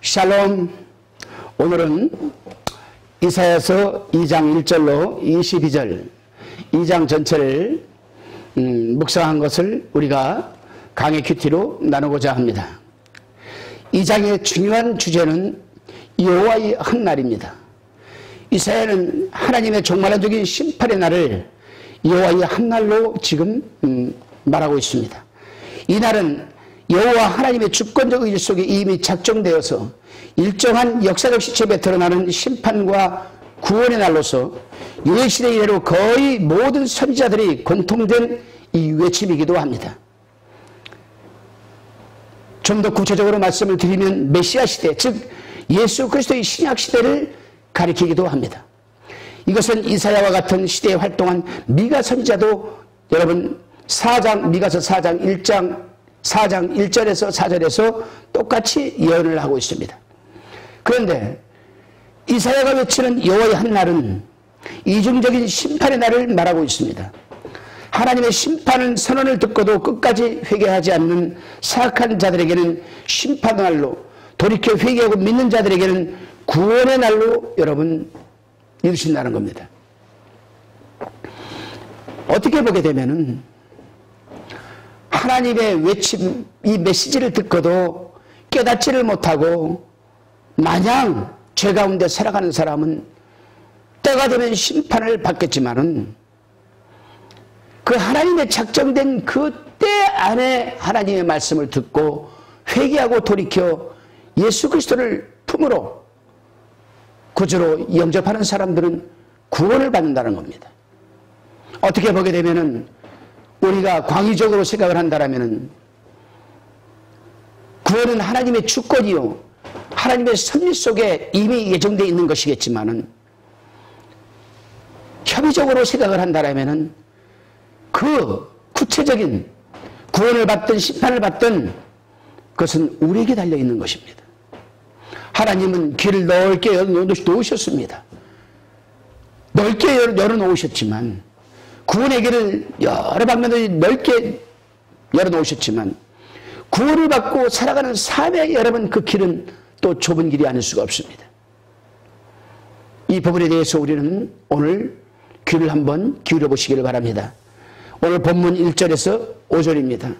샬롬. 오늘은 이사야서 2장 1절로 22절 2장 전체를 묵상한 것을 우리가 강의 큐티로 나누고자 합니다. 2장의 중요한 주제는 여호와의 한 날입니다. 이사야는 하나님의 종말론적인 심판의 날을 여호와의 한 날로 지금 말하고 있습니다. 이 날은 여호와 하나님의 주권적 의지 속에 이미 작정되어서 일정한 역사적 시점에 드러나는 심판과 구원의 날로서 유해시대 이래로 거의 모든 선지자들이 공통된 이 외침이기도 합니다. 좀 더 구체적으로 말씀을 드리면 메시아 시대, 즉 예수 그리스도의 신약 시대를 가리키기도 합니다. 이것은 이사야와 같은 시대에 활동한 미가 선지자도 여러분 미가서 4장 1절에서 4절에서 똑같이 예언을 하고 있습니다. 그런데 이사야가 외치는 여호와의 한 날은 이중적인 심판의 날을 말하고 있습니다. 하나님의 심판 선언을 듣고도 끝까지 회개하지 않는 사악한 자들에게는 심판의 날로, 돌이켜 회개하고 믿는 자들에게는 구원의 날로 여러분 이루신다는 겁니다. 어떻게 보게 되면은 하나님의 외침, 이 메시지를 듣고도 깨닫지를 못하고 마냥 죄 가운데 살아가는 사람은 때가 되면 심판을 받겠지만은 그 하나님의 작정된 그 때 안에 하나님의 말씀을 듣고 회개하고 돌이켜 예수 그리스도를 품으로 구주로 영접하는 사람들은 구원을 받는다는 겁니다. 어떻게 보게 되면은 우리가 광의적으로 생각을 한다면 구원은 하나님의 주권이요 하나님의 섭리 속에 이미 예정되어 있는 것이겠지만은 협의적으로 생각을 한다면 그 구체적인 구원을 받든 심판을 받든 그것은 우리에게 달려있는 것입니다. 하나님은 길을 넓게 열어놓으셨습니다. 넓게 열어놓으셨지만 구원의 길을 여러 방면으로 넓게 열어놓으셨지만 구원을 받고 살아가는 삶의 여러분 그 길은 또 좁은 길이 아닐 수가 없습니다. 이 부분에 대해서 우리는 오늘 귀를 한번 기울여 보시기를 바랍니다. 오늘 본문 1절에서 5절입니다.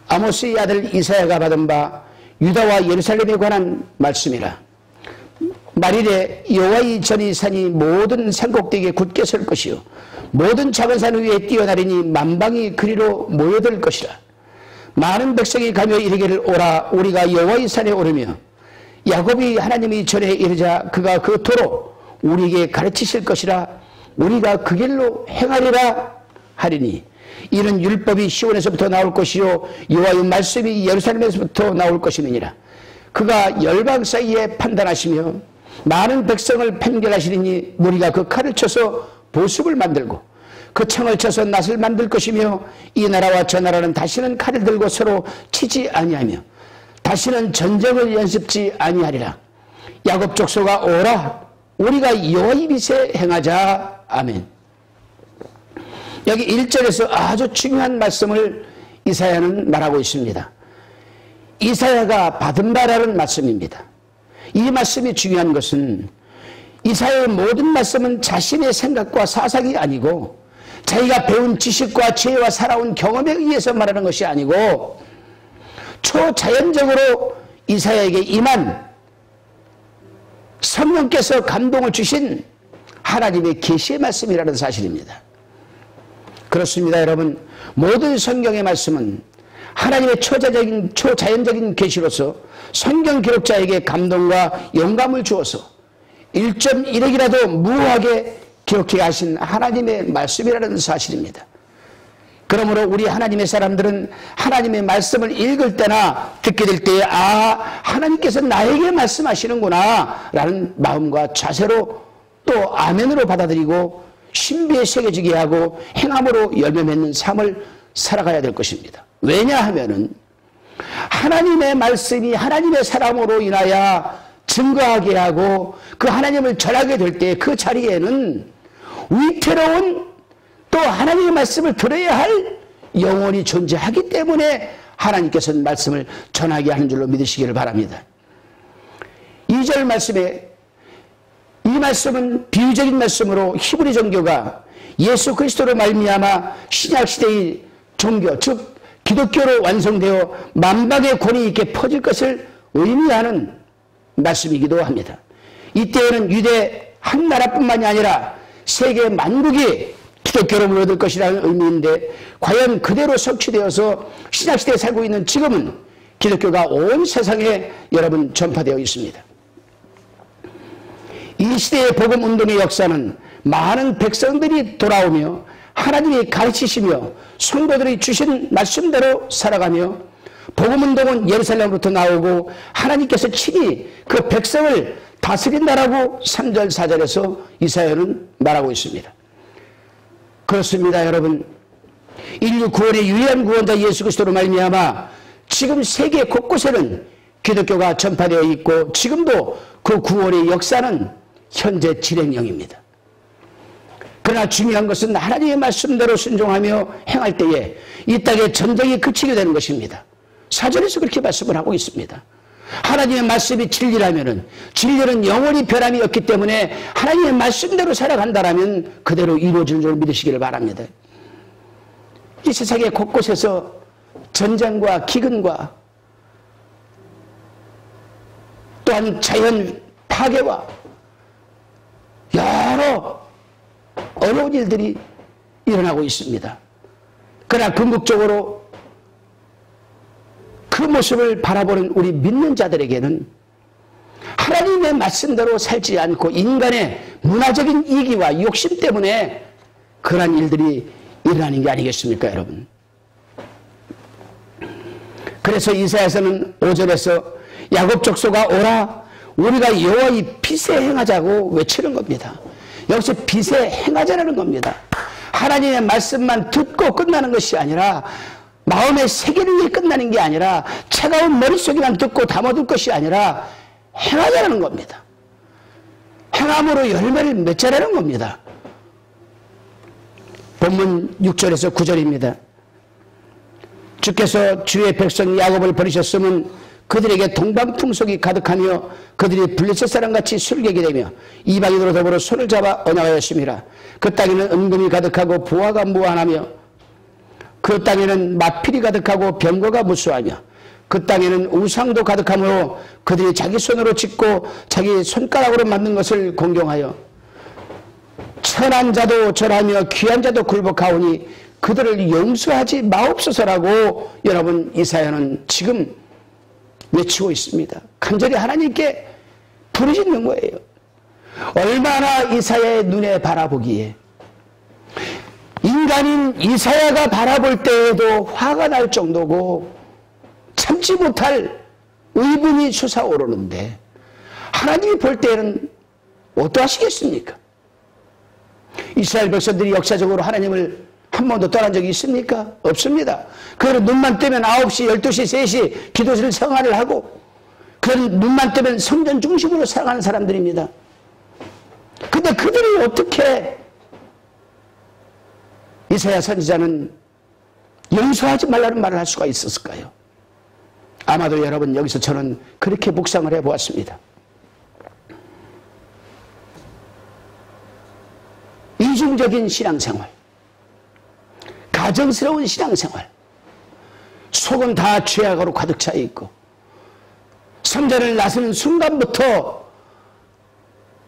아모스의 아들 이사야가 받은 바 유다와 예루살렘에 관한 말씀이라. 말일에 여호와의 전이 산이 모든 산꼭대기에 굳게 설 것이요 모든 작은 산 위에 뛰어나리니 만방이 그리로 모여들 것이라. 많은 백성이 가며 이르기를 오라 우리가 여호와의 산에 오르며 야곱이 하나님의 전에 이르자 그가 그 도로 우리에게 가르치실 것이라. 우리가 그 길로 행하리라 하리니 이는 율법이 시온에서부터 나올 것이요 여호와의 말씀이 예루살렘에서부터 나올 것이니라. 그가 열방 사이에 판단하시며 많은 백성을 판결하시리니 우리가 그 칼을 쳐서 보습을 만들고 그 창을 쳐서 낫을 만들 것이며 이 나라와 저 나라는 다시는 칼을 들고 서로 치지 아니하며 다시는 전쟁을 연습지 아니하리라. 야곱 족속아 오라 우리가 여호와의 빛에 행하자. 아멘. 여기 1절에서 아주 중요한 말씀을 이사야는 말하고 있습니다. 이사야가 받은 바라는 말씀입니다. 이 말씀이 중요한 것은 이사야의 모든 말씀은 자신의 생각과 사상이 아니고 자기가 배운 지식과 지혜와 살아온 경험에 의해서 말하는 것이 아니고 초자연적으로 이사야에게 임한 성령께서 감동을 주신 하나님의 계시의 말씀이라는 사실입니다. 그렇습니다. 여러분 모든 성경의 말씀은 하나님의 초자연적인 계시로서 성경 기록자에게 감동과 영감을 주어서 1.1억이라도 무하게 기록해 하신 하나님의 말씀이라는 사실입니다. 그러므로 우리 하나님의 사람들은 하나님의 말씀을 읽을 때나 듣게 될 때에 하나님께서 나에게 말씀하시는구나 라는 마음과 자세로 또 아멘으로 받아들이고 신비에 새겨지게 하고 행함으로 열매 맺는 삶을 살아가야 될 것입니다. 왜냐하면은 하나님의 말씀이 하나님의 사람으로 인하여 증거하게 하고 그 하나님을 전하게 될 때 그 자리에는 위태로운 또 하나님의 말씀을 들어야 할 영혼이 존재하기 때문에 하나님께서는 말씀을 전하게 하는 줄로 믿으시기를 바랍니다. 2절 말씀에 이 말씀은 비유적인 말씀으로 히브리 종교가 예수 그리스도로 말미암아 신약시대의 종교, 즉 기독교로 완성되어 만방의 권위 있게 퍼질 것을 의미하는 말씀이기도 합니다. 이때에는 유대 한 나라뿐만이 아니라 세계 만국이 기독교로 물어들 것이라는 의미인데, 과연 그대로 성취되어서 신약시대에 살고 있는 지금은 기독교가 온 세상에 여러분 전파되어 있습니다. 이 시대의 복음운동의 역사는 많은 백성들이 돌아오며 하나님이 가르치시며 성도들이 주신 말씀대로 살아가며, 복음운동은 예루살렘으로부터 나오고 하나님께서 친히 그 백성을 다스린다라고 3절 4절에서 이사야는 말하고 있습니다. 그렇습니다, 여러분. 인류 구원의 유일한 구원자 예수 그리스도로 말미암아 지금 세계 곳곳에는 기독교가 전파되어 있고, 지금도 그 구원의 역사는 현재 진행형입니다. 그러나 중요한 것은 하나님의 말씀대로 순종하며 행할 때에 이 땅에 전쟁이 그치게 되는 것입니다. 사전에서 그렇게 말씀을 하고 있습니다. 하나님의 말씀이 진리라면은, 진리는 영원히 변함이 없기 때문에 하나님의 말씀대로 살아간다라면 그대로 이루어지는 줄 믿으시기를 바랍니다. 이 세상의 곳곳에서 전쟁과 기근과 또한 자연 파괴와 여러 어려운 일들이 일어나고 있습니다. 그러나 궁극적으로 그 모습을 바라보는 우리 믿는 자들에게는 하나님의 말씀대로 살지 않고 인간의 문화적인 이기와 욕심 때문에 그러한 일들이 일어나는 게 아니겠습니까, 여러분? 그래서 이사야서는 5절에서 야곱 족속아 오라, 우리가 여호와의 빛에 행하자고 외치는 겁니다. 역시 빛에 행하자라는 겁니다. 하나님의 말씀만 듣고 끝나는 것이 아니라, 마음에 새기는 게 끝나는 게 아니라, 차가운 머릿속에만 듣고 담아둘 것이 아니라 행하자라는 겁니다. 행함으로 열매를 맺자라는 겁니다. 본문 6절에서 9절입니다. 주께서 주의 백성 야곱을 버리셨으면 그들에게 동방풍속이 가득하며 그들이 블레셋 사람같이 술객이 되며 이방인으로 더불어 손을 잡아 언약하였음이라. 그 땅에는 은금이 가득하고 부하가 무한하며 그 땅에는 마필이 가득하고 병거가 무수하며 그 땅에는 우상도 가득하므로 그들이 자기 손으로 짓고 자기 손가락으로 만든 것을 공경하여 천한 자도 절하며 귀한 자도 굴복하오니 그들을 용서하지 마옵소서라고 여러분 이사야는 지금 외치고 있습니다. 간절히 하나님께 부르짖는 거예요. 얼마나 이사야의 눈에 바라보기에, 인간인 이사야가 바라볼 때에도 화가 날 정도고 참지 못할 의분이 솟아오르는데, 하나님이 볼 때에는 어떠하시겠습니까? 이스라엘 백성들이 역사적으로 하나님을 한 번도 떠난 적이 있습니까? 없습니다. 그들은 눈만 뜨면 9시, 12시, 3시 기도실 성화를 하고, 그들은 눈만 뜨면 성전 중심으로 살아가는 사람들입니다. 근데 그들이 어떻게 이사야 선지자는 용서하지 말라는 말을 할 수가 있었을까요? 아마도 여러분, 여기서 저는 그렇게 묵상을 해보았습니다. 이중적인 신앙생활, 가정스러운 신앙생활, 속은 다 죄악으로 가득 차 있고, 성전을 나서는 순간부터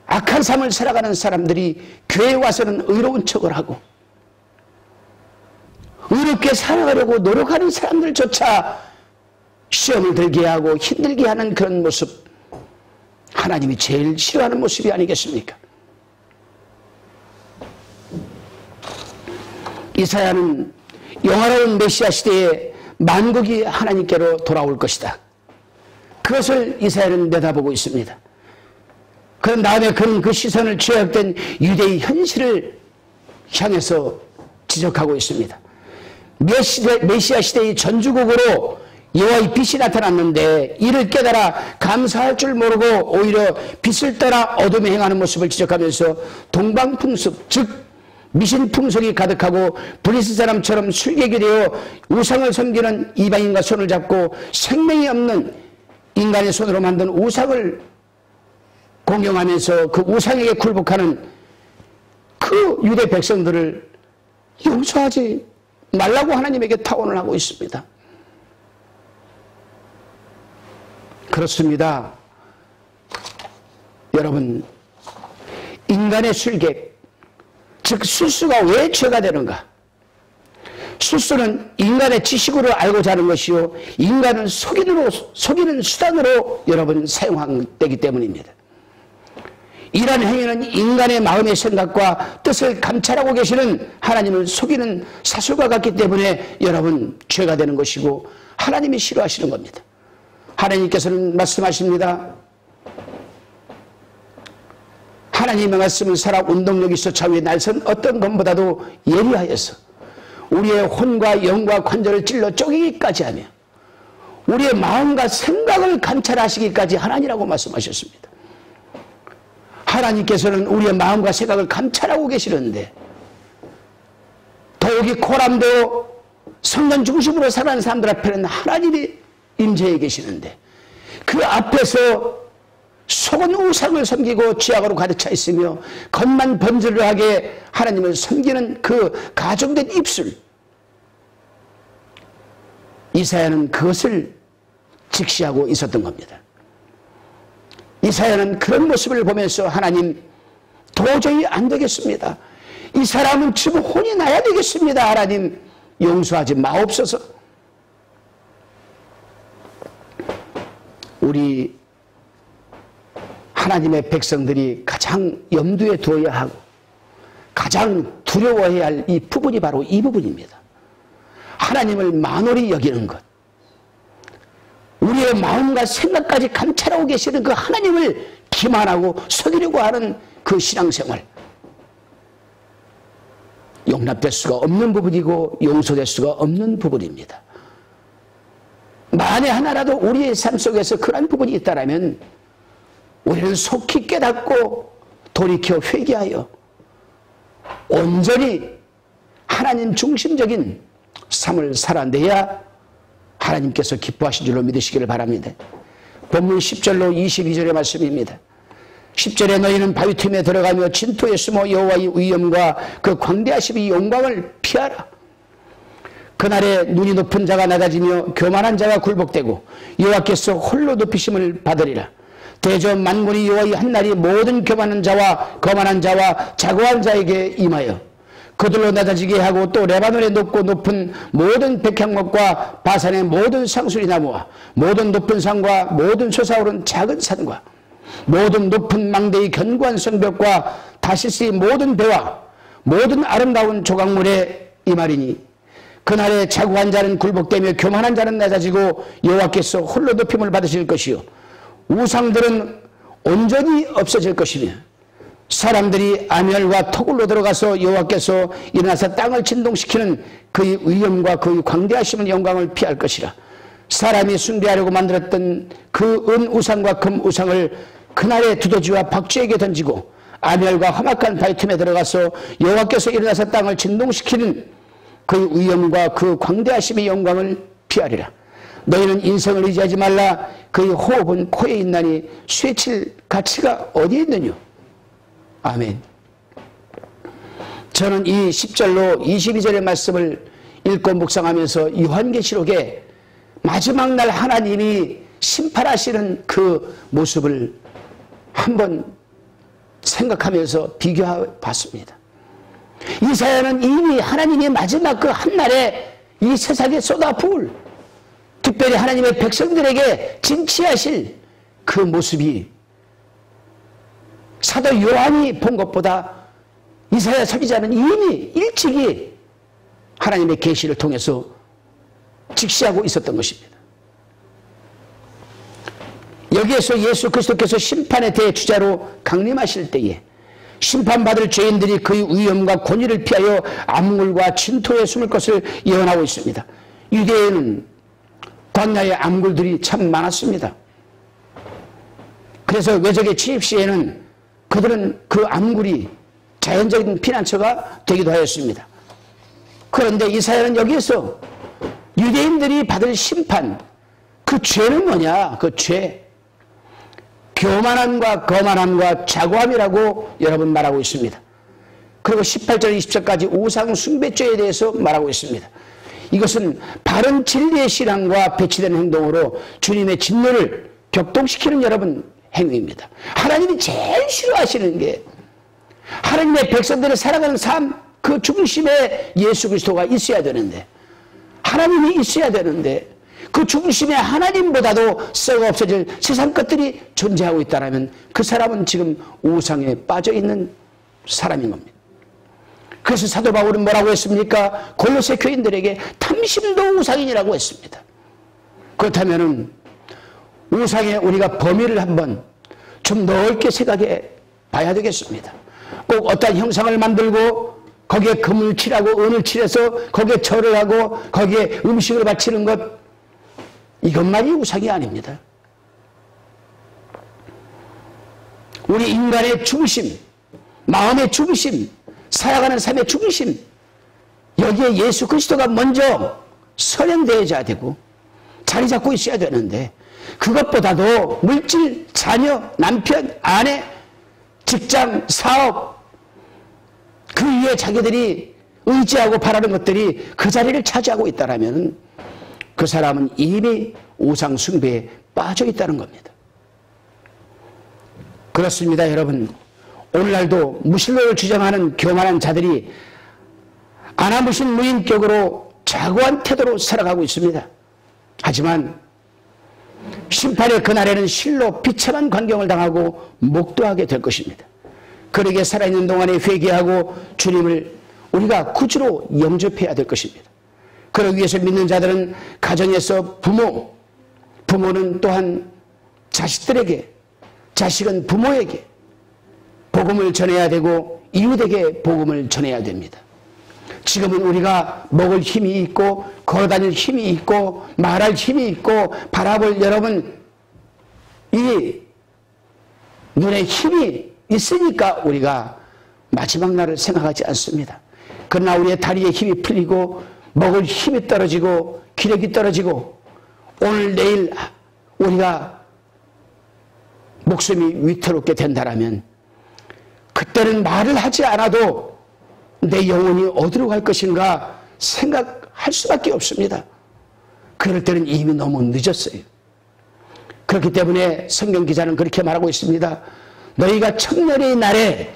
악한 삶을 살아가는 사람들이 교회에 와서는 의로운 척을 하고, 의롭게 살아가려고 노력하는 사람들조차 시험을 들게 하고 힘들게 하는 그런 모습, 하나님이 제일 싫어하는 모습이 아니겠습니까? 이사야는 영화로운 메시아 시대에 만국이 하나님께로 돌아올 것이다, 그것을 이사야는 내다보고 있습니다. 그런 다음에 그는 그 시선을 죄악된 유대의 현실을 향해서 지적하고 있습니다. 메시아 시대의 전주국으로 여호와의 빛이 나타났는데 이를 깨달아 감사할 줄 모르고 오히려 빛을 따라 어둠에 행하는 모습을 지적하면서 동방풍습, 즉 미신풍속이 가득하고 블레셋 사람처럼 술객이 되어 우상을 섬기는 이방인과 손을 잡고 생명이 없는 인간의 손으로 만든 우상을 공경하면서 그 우상에게 굴복하는 그 유대 백성들을 용서하지 말라고 하나님에게 타원을 하고 있습니다. 그렇습니다. 여러분, 인간의 술객, 즉 술수가 왜 죄가 되는가? 술수는 인간의 지식으로 알고자 하는 것이요, 인간을 속이는 수단으로 여러분 사용되기 때문입니다. 이러한 행위는 인간의 마음의 생각과 뜻을 감찰하고 계시는 하나님을 속이는 사슬과 같기 때문에 여러분 죄가 되는 것이고 하나님이 싫어하시는 겁니다. 하나님께서는 말씀하십니다. 하나님의 말씀은 살아 운동력이 있어 좌우의 날선 어떤 것보다도 예리하여서 우리의 혼과 영과 관절을 찔러 쪼개기까지 하며 우리의 마음과 생각을 감찰하시기까지 하나니라고 말씀하셨습니다. 하나님께서는 우리의 마음과 생각을 감찰하고 계시는데 더욱이 코람도 성전 중심으로 살아가는 사람들 앞에는 하나님이 임재해 계시는데 그 앞에서 속은 우상을 섬기고 죄악으로 가득 차 있으며 겉만 번지르르하게 하나님을 섬기는 그 가정된 입술, 이사야는 그것을 직시하고 있었던 겁니다. 이사야는 그런 모습을 보면서 하나님 도저히 안 되겠습니다. 이 사람은 지금 혼이 나야 되겠습니다. 하나님 용서하지 마옵소서. 우리 하나님의 백성들이 가장 염두에 두어야 하고 가장 두려워해야 할 이 부분이 바로 이 부분입니다. 하나님을 만홀히 여기는 것, 우리의 마음과 생각까지 감찰하고 계시는 그 하나님을 기만하고 속이려고 하는 그 신앙생활, 용납될 수가 없는 부분이고 용서될 수가 없는 부분입니다. 만에 하나라도 우리의 삶 속에서 그런 부분이 있다면 우리는 속히 깨닫고 돌이켜 회개하여 온전히 하나님 중심적인 삶을 살아내야 하나님께서 기뻐하신 줄로 믿으시기를 바랍니다. 본문 10절로 22절의 말씀입니다. 10절에 너희는 바위 틈에 들어가며 진토에 숨어 여호와의 위엄과 그 광대하심의 영광을 피하라. 그날에 눈이 높은 자가 낮아지며 교만한 자가 굴복되고 여호와께서 홀로 높이심을 받으리라. 대저 만군이 여호와의 한날이 모든 교만한 자와 거만한 자와 자고한 자에게 임하여 그들로 낮아지게 하고 또 레바논의 높고 높은 모든 백향목과 바산의 모든 상수리 나무와 모든 높은 산과 모든 솟아오른 작은 산과 모든 높은 망대의 견고한 성벽과 다시스의 모든 배와 모든 아름다운 조각물에 임하리니 그날에 자고한 자는 굴복되며 교만한 자는 낮아지고 여호와께서 홀로 높임을 받으실 것이요 우상들은 온전히 없어질 것이며 사람들이 아멸과 토굴로 들어가서 여호와께서 일어나서 땅을 진동시키는 그의 위엄과 그의 광대하심의 영광을 피할 것이라. 사람이 숭배하려고 만들었던 그 은 우상과 금 우상을 그날에 두더지와 박쥐에게 던지고 아멸과 험악한 바위 틈에 들어가서 여호와께서 일어나서 땅을 진동시키는 그의 위엄과 그 광대하심의 영광을 피하리라. 너희는 인생을 의지하지 말라. 그의 호흡은 코에 있나니 쇠칠 가치가 어디에 있느냐. 아멘. 저는 이 10절로 22절의 말씀을 읽고 묵상하면서 요한계시록의 마지막 날 하나님이 심판하시는 그 모습을 한번 생각하면서 비교해 봤습니다. 이사야는 이미 하나님의 마지막 그 한날에 이 세상에 쏟아부을 특별히 하나님의 백성들에게 진치하실 그 모습이 사도 요한이 본 것보다 이사야 선지자는 이미 일찍이 하나님의 계시를 통해서 직시하고 있었던 것입니다. 여기에서 예수 그리스도께서 심판의 대주자로 강림하실 때에 심판받을 죄인들이 그의 위엄과 권위를 피하여 암굴과 진토에 숨을 것을 예언하고 있습니다. 유대에는 광야의 암굴들이 참 많았습니다. 그래서 외적의 침입 시에는 그들은 그 암굴이 자연적인 피난처가 되기도 하였습니다. 그런데 이사야는 여기에서 유대인들이 받을 심판, 그 죄는 뭐냐? 그 죄. 교만함과 거만함과 자고함이라고 여러분 말하고 있습니다. 그리고 18절 20절까지 우상 숭배죄에 대해서 말하고 있습니다. 이것은 바른 진리의 신앙과 배치되는 행동으로 주님의 진노를 격동시키는 여러분 행위입니다. 하나님이 제일 싫어하시는 게 하나님의 백성들을 살아가는 삶, 그 중심에 예수 그리스도가 있어야 되는데, 하나님이 있어야 되는데 그 중심에 하나님보다도 썩어 없어질 세상 것들이 존재하고 있다면 그 사람은 지금 우상에 빠져있는 사람인 겁니다. 그래서 사도 바울은 뭐라고 했습니까? 골로새 교인들에게 탐심도 우상이라고 했습니다. 그렇다면 우상에 우리가 범위를 한번 좀 넓게 생각해 봐야 되겠습니다. 꼭 어떤 형상을 만들고 거기에 금을 칠하고 은을 칠해서 거기에 절을 하고 거기에 음식을 바치는 것, 이것만이 우상이 아닙니다. 우리 인간의 중심, 마음의 중심, 살아가는 삶의 중심, 여기에 예수 그리스도가 먼저 선행되어야 되고 자리 잡고 있어야 되는데, 그것보다도 물질, 자녀, 남편, 아내, 직장, 사업, 그 위에 자기들이 의지하고 바라는 것들이 그 자리를 차지하고 있다면 그 사람은 이미 우상 숭배에 빠져 있다는 겁니다. 그렇습니다, 여러분. 오늘날도 무신론을 주장하는 교만한 자들이 아나무신 무인격으로 자고한 태도로 살아가고 있습니다. 하지만 심판의 그날에는 실로 비참한 광경을 당하고 목도하게 될 것입니다. 그러게 살아있는 동안에 회개하고 주님을 우리가 구주로 영접해야 될 것입니다. 그러기 위해서 믿는 자들은 가정에서 부모는 또한 자식들에게, 자식은 부모에게 복음을 전해야 되고 이웃에게 복음을 전해야 됩니다. 지금은 우리가 먹을 힘이 있고 걸어다닐 힘이 있고 말할 힘이 있고 바라볼 여러분 이 눈에 힘이 있으니까 우리가 마지막 날을 생각하지 않습니다. 그러나 우리의 다리에 힘이 풀리고 먹을 힘이 떨어지고 기력이 떨어지고 오늘 내일 우리가 목숨이 위태롭게 된다면 그때는 말을 하지 않아도 내 영혼이 어디로 갈 것인가 생각할 수밖에 없습니다. 그럴 때는 이미 너무 늦었어요. 그렇기 때문에 성경 기자는 그렇게 말하고 있습니다. 너희가 청년의 날에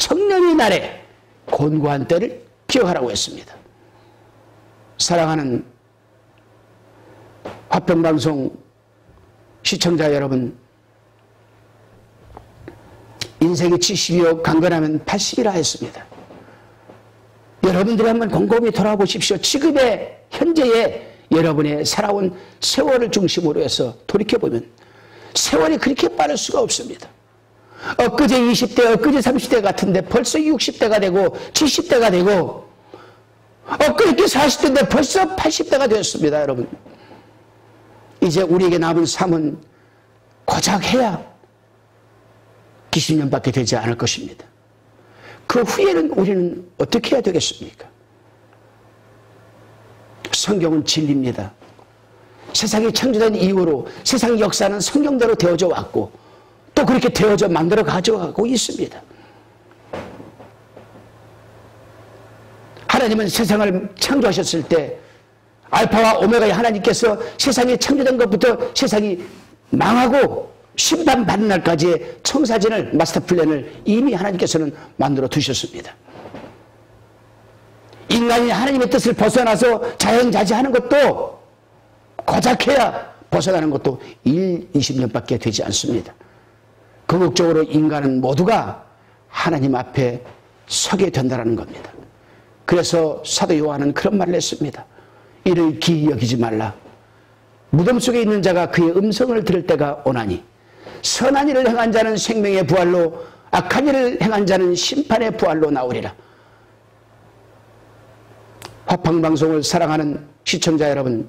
곤고한 때를 기억하라고 했습니다. 사랑하는 화평방송 시청자 여러분, 인생이 70이요 강건하면 80이라 했습니다. 여러분들이 한번 곰곰이 돌아보십시오. 지금의 현재의 여러분의 살아온 세월을 중심으로 해서 돌이켜보면 세월이 그렇게 빠를 수가 없습니다. 엊그제 20대, 엊그제 30대 같은데 벌써 60대가 되고 70대가 되고 엊그저께 40대인데 벌써 80대가 되었습니다. 여러분, 이제 우리에게 남은 삶은 고작 해야 20년밖에 되지 않을 것입니다. 그 후에는 우리는 어떻게 해야 되겠습니까? 성경은 진리입니다. 세상이 창조된 이후로 세상 역사는 성경대로 되어져 왔고 또 그렇게 되어져 만들어 가져가고 있습니다. 하나님은 세상을 창조하셨을 때 알파와 오메가의 하나님께서 세상이 창조된 것부터 세상이 망하고 심판받는 날까지의 청사진을, 마스터 플랜을 이미 하나님께서는 만들어 두셨습니다. 인간이 하나님의 뜻을 벗어나서 자연자재하는 것도 고작해야 벗어나는 것도 20년밖에 되지 않습니다. 궁극적으로 인간은 모두가 하나님 앞에 서게 된다는 겁니다. 그래서 사도 요한은 그런 말을 했습니다. 이를 기이 여기지 말라. 무덤 속에 있는 자가 그의 음성을 들을 때가 오나니 선한 일을 행한 자는 생명의 부활로 악한 일을 행한 자는 심판의 부활로 나오리라. 화평방송을 사랑하는 시청자 여러분,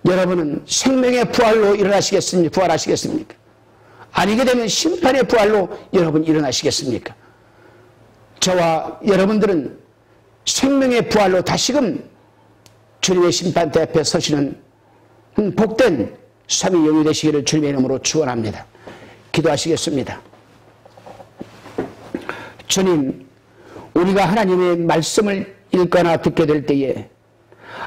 여러분은 생명의 부활로 부활하시겠습니까? 아니게 되면 심판의 부활로 여러분 일어나시겠습니까? 저와 여러분들은 생명의 부활로 다시금 주님의 심판대 앞에 서시는 복된 삼위 영이 되시기를 주님의 이름으로 축원합니다. 기도하시겠습니다. 주님, 우리가 하나님의 말씀을 읽거나 듣게 될 때에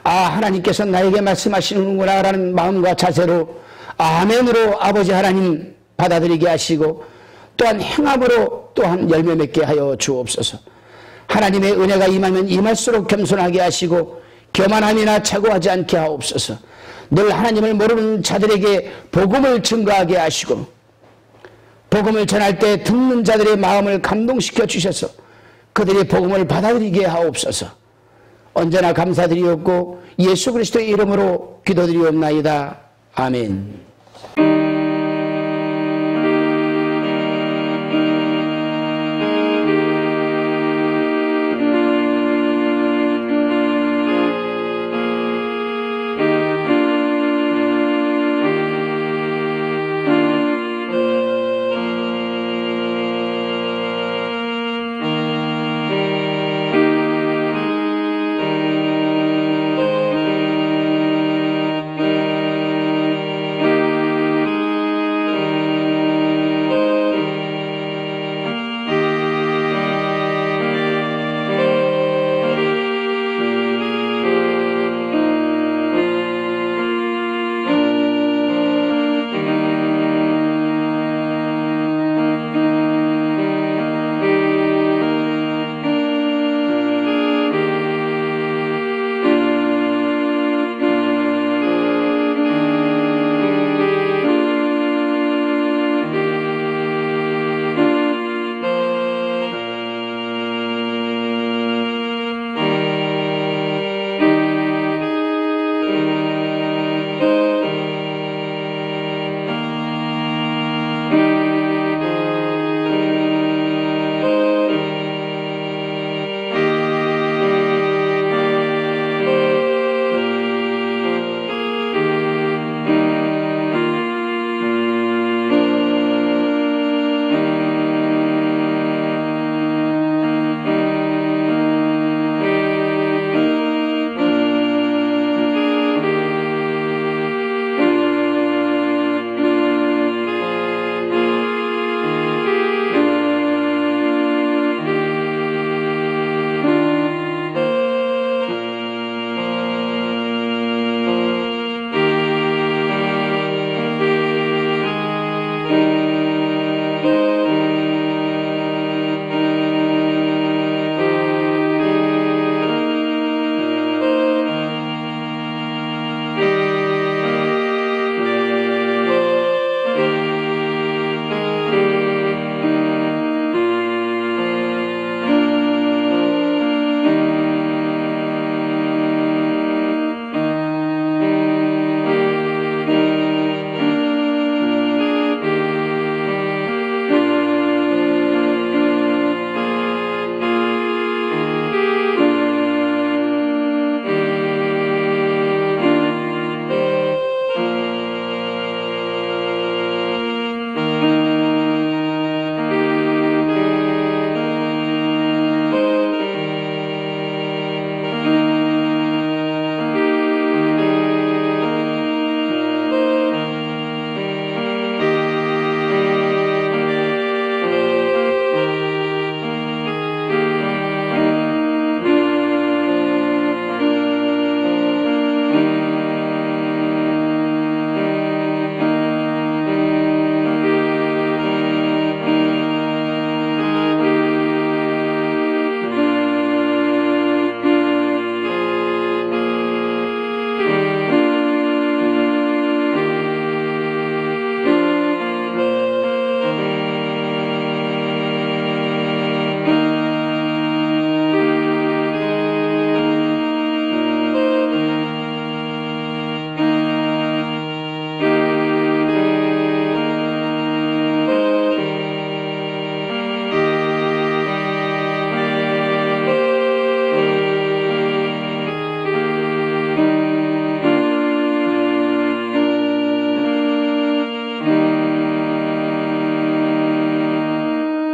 하나님께서 나에게 말씀하시는구나 라는 마음과 자세로 아멘으로 아버지 하나님 받아들이게 하시고 또한 행함으로 또한 열매 맺게 하여 주옵소서. 하나님의 은혜가 임하면 임할수록 겸손하게 하시고 교만함이나 착오하지 않게 하옵소서. 늘 하나님을 모르는 자들에게 복음을 증거하게 하시고 복음을 전할 때 듣는 자들의 마음을 감동시켜 주셔서 그들이 복음을 받아들이게 하옵소서. 언제나 감사드리옵고 예수 그리스도의 이름으로 기도드리옵나이다. 아멘.